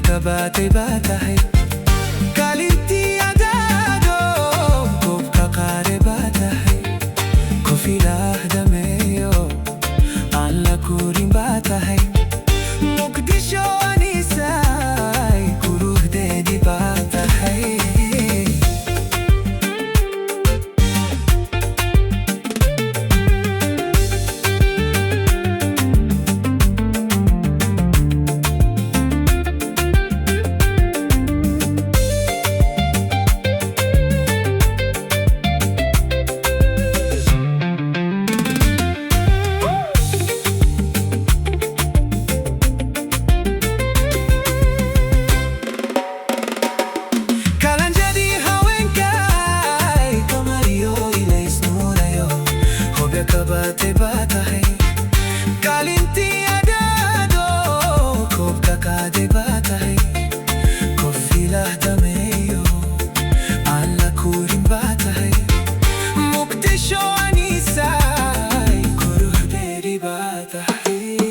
ka baatay baa tahay kaalintii adaado goob ka qaare baa tahay qof ilaah dhameeyo aan la korin baa tahay muqdisho aniisay quruxdeedii baa tahay ka baatay baa tahay kaalintii adaado goob ka qaaday baa tahay qof ilaah dhameeyo aan la korin baa tahay muqdisho aniisay quruxdeedii baa tahay